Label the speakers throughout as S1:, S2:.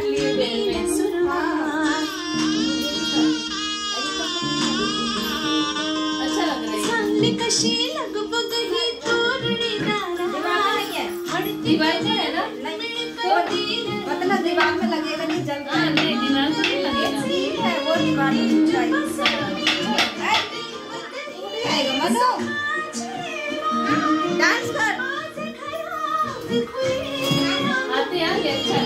S1: वाटली बेल में सुरवात, अच्छा लग रहा है। चांगली कशी लगबग ही तोरणी दारात, दीवार जो है ना
S2: मतलब दीवार में लगेगा नहीं जल्दी।
S1: हाँ नहीं दीवार तो नहीं लगेगा,
S2: है वो दीवार में चाहिए। मनो डांस कर
S1: आते हैं ये अच्छा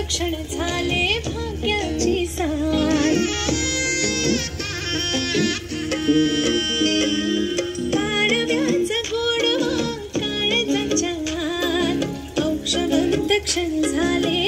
S1: क्षण झाले भाग्याची साथ, पाडव्याचा गोडवा काळजाच्या आत, औक्षवंत क्षण झाले